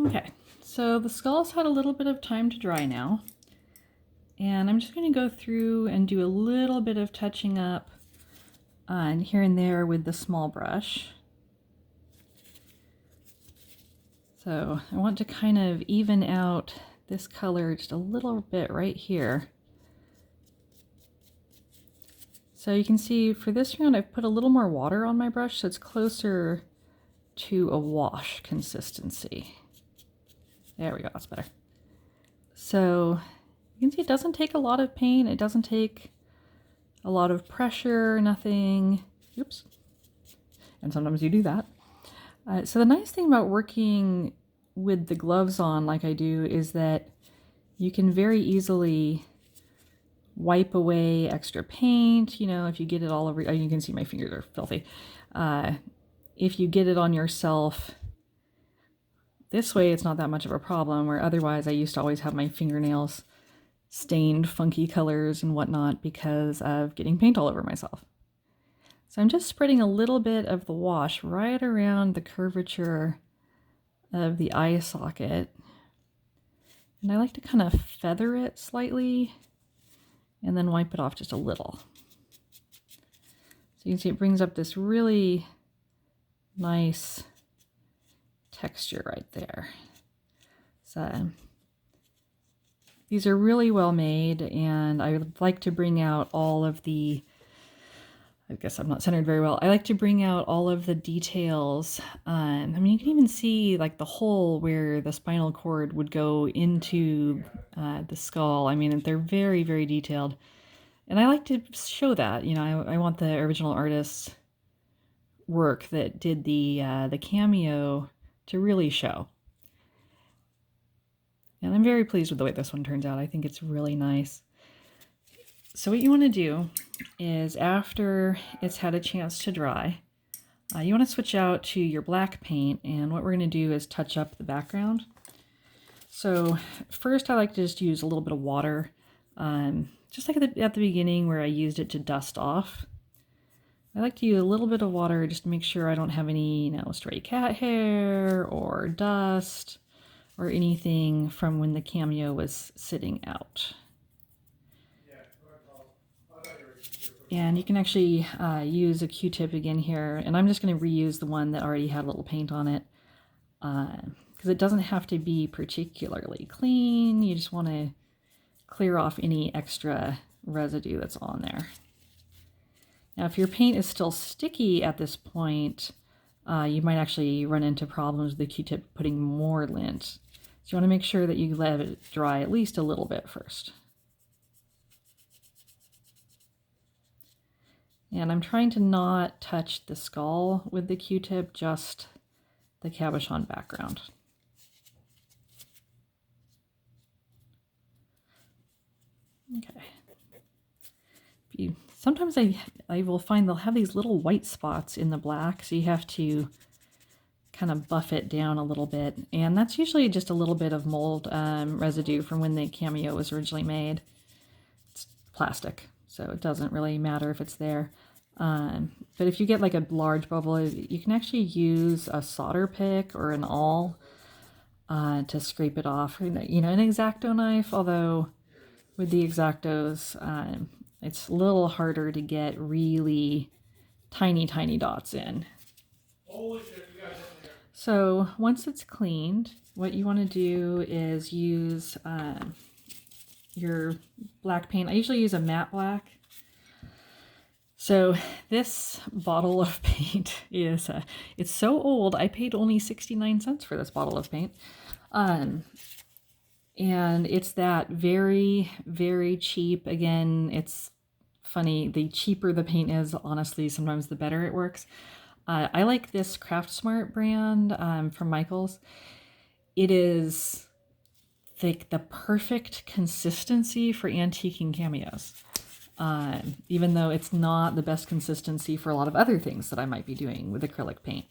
Okay, so the skull's had a little bit of time to dry now, and I'm just going to go through and do a little bit of touching up on here and there with the small brush. So I want to kind of even out this color just a little bit right here. So you can see for this round I've put a little more water on my brush so it's closer to a wash consistency. There we go, that's better. So you can see it doesn't take a lot of paint, it doesn't take a lot of pressure, nothing. Oops. And sometimes you do that. So the nice thing about working with the gloves on like I do is that you can very easily wipe away extra paint, you know, if you get it all over, you can see my fingers are filthy. If you get it on yourself, this way it's not that much of a problem, where otherwise I used to always have my fingernails stained funky colors and whatnot because of getting paint all over myself. So I'm just spreading a little bit of the wash right around the curvature of the eye socket. And I like to kind of feather it slightly and then wipe it off just a little. So you can see it brings up this really nice texture right there. So these are really well made, and I would like to bring out all of the, I guess I'm not centered very well. I like to bring out all of the details. I mean, you can even see like the hole where the spinal cord would go into the skull. I mean, they're very, very detailed. And I like to show that, you know, I want the original artist's work that did the Cameo to really show. And I'm very pleased with the way this one turns out. I think it's really nice. So what you want to do is, after it's had a chance to dry, you want to switch out to your black paint, and what we're going to do is touch up the background. So first I like to just use a little bit of water, just like at the beginning where I used it to dust off. I like to use a little bit of water just to make sure I don't have any, you know, stray cat hair or dust or anything from when the Cameo was sitting out. And you can actually use a Q-tip again here, and I'm just going to reuse the one that already had a little paint on it, because it doesn't have to be particularly clean. You just want to clear off any extra residue that's on there. Now, if your paint is still sticky at this point, you might actually run into problems with the Q-tip putting more lint. So you want to make sure that you let it dry at least a little bit first. And I'm trying to not touch the skull with the Q-tip, just the cabochon background. Okay. Sometimes I will find they'll have these little white spots in the black, so you have to kind of buff it down a little bit. And that's usually just a little bit of mold residue from when the Cameo was originally made. It's plastic, so it doesn't really matter if it's there. But if you get like a large bubble, you can actually use a solder pick or an awl to scrape it off. You know, an X-Acto knife, although with the X-Actos, it's a little harder to get really tiny, tiny dots in. So once it's cleaned, what you want to do is use your black paint. I usually use a matte black. So this bottle of paint is, it's so old, I paid only 69 cents for this bottle of paint. And it's that very, very cheap. Again, it's funny, the cheaper the paint is, honestly, sometimes the better it works. I like this Craft Smart brand from Michaels. It is like the perfect consistency for antiquing cameos. Even though it's not the best consistency for a lot of other things that I might be doing with acrylic paint.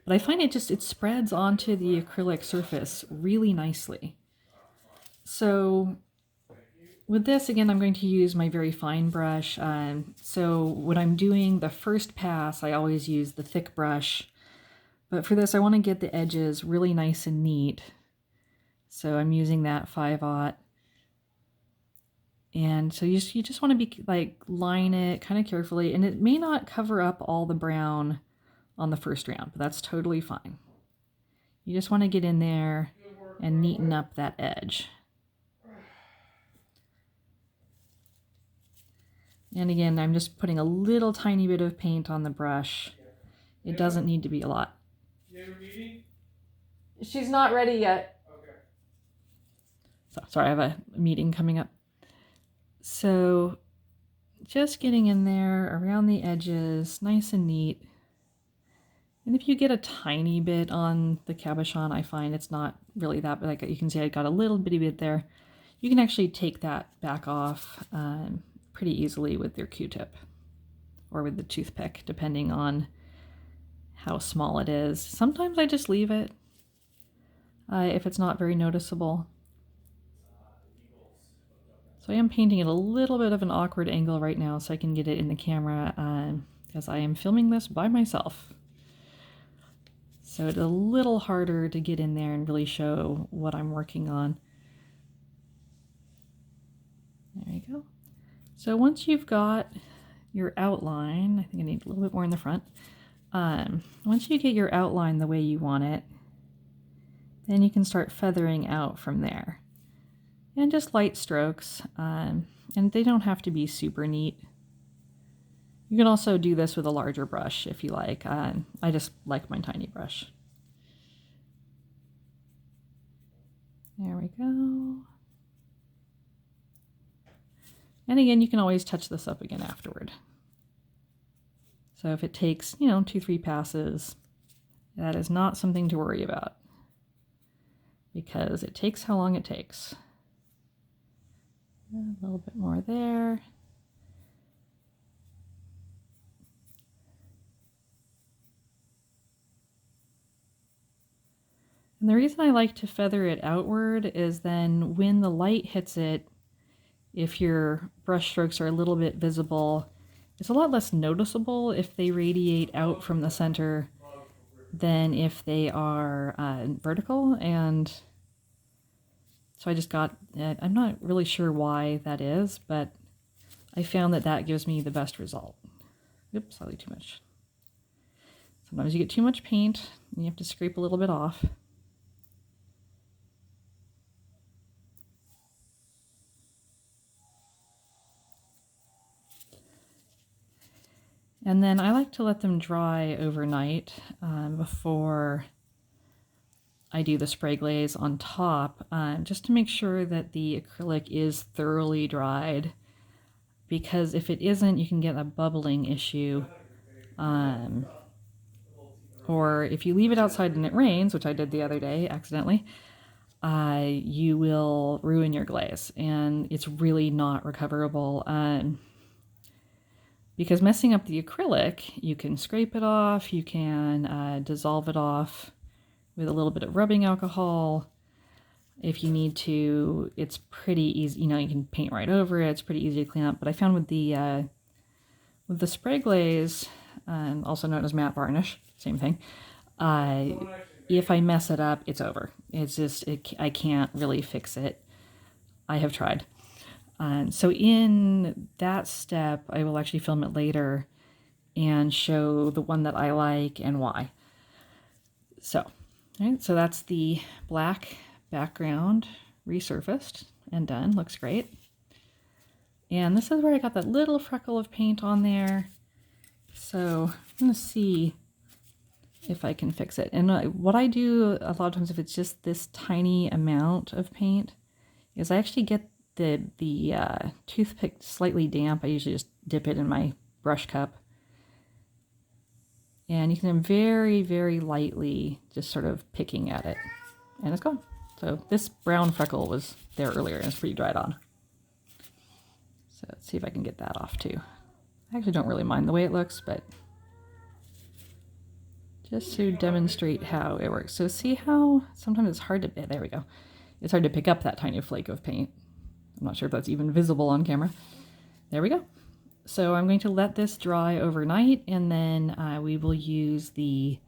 But I find it spreads onto the acrylic surface really nicely. So with this, again, I'm going to use my very fine brush. So when I'm doing the first pass, I always use the thick brush. But for this, I want to get the edges really nice and neat So I'm using that 5/0. And so you just want to be like line it kind of carefully, and it may not cover up all the brown on the first round, but that's totally fine. You just want to get in there and neaten up that edge. And again, I'm just putting a little tiny bit of paint on the brush. It doesn't need to be a lot. You have a meeting? She's not ready yet. Okay. So, sorry, I have a meeting coming up. So just getting in there around the edges, nice and neat. And if you get a tiny bit on the cabochon, I find it's not really that, but like you can see I got a little bitty bit there. You can actually take that back off pretty easily with your Q-tip or with the toothpick, depending on how small it is. Sometimes I just leave it if it's not very noticeable. So I am painting at a little bit of an awkward angle right now so I can get it in the camera because I am filming this by myself. So it's a little harder to get in there and really show what I'm working on. There you go. So once you've got your outline, I think I need a little bit more in the front. Once you get your outline the way you want it, then you can start feathering out from there. And just light strokes, and they don't have to be super neat. You can also do this with a larger brush if you like. I just like my tiny brush. There we go. And again, you can always touch this up again afterward. So if it takes, 2-3 passes, that is not something to worry about because it takes how long it takes. A little bit more there. And the reason I like to feather it outward is then when the light hits it, if your brush strokes are a little bit visible, it's a lot less noticeable if they radiate out from the center than if they are vertical. And so I just got, I'm not really sure why that is, but I found that that gives me the best result. Oops, slightly too much. Sometimes you get too much paint and you have to scrape a little bit off. And then I like to let them dry overnight before I do the spray glaze on top, just to make sure that the acrylic is thoroughly dried, because if it isn't, you can get a bubbling issue. Or if you leave it outside and it rains, which I did the other day accidentally, you will ruin your glaze, and it's really not recoverable. Because messing up the acrylic, you can scrape it off, you can dissolve it off with a little bit of rubbing alcohol. If you need to, it's pretty easy. You can paint right over it. It's pretty easy to clean up. But I found with the spray glaze, also known as matte varnish, same thing. If I mess it up, it's over. It's just I can't really fix it. I have tried. So in that step, I will actually film it later and show the one that I like and why. So, right, so that's the black background resurfaced and done. Looks great. And this is where I got that little freckle of paint on there. So I'm going to see if I can fix it. And what I do a lot of times, if it's just this tiny amount of paint, is I actually get the toothpick slightly damp. I usually just dip it in my brush cup. And you can very, very lightly just sort of picking at it. And it's gone. So this brown freckle was there earlier and it's pretty dried on. So let's see if I can get that off too. I actually don't really mind the way it looks, but just to demonstrate how it works. So see how sometimes it's hard to, there we go. It's hard to pick up that tiny flake of paint. I'm not sure if that's even visible on camera. There we go. So I'm going to let this dry overnight, and then we will use the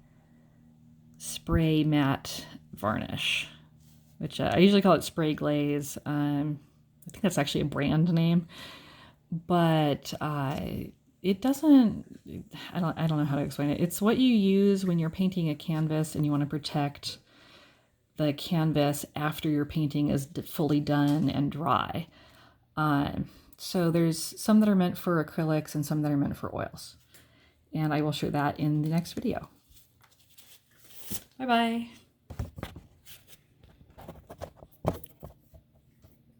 spray matte varnish. which I usually call it spray glaze. I think that's actually a brand name, but it doesn't, I don't know how to explain it. It's what you use when you're painting a canvas and you want to protect the canvas after your painting is fully done and dry. So there's some that are meant for acrylics and some that are meant for oils. And I will show that in the next video. Bye-bye.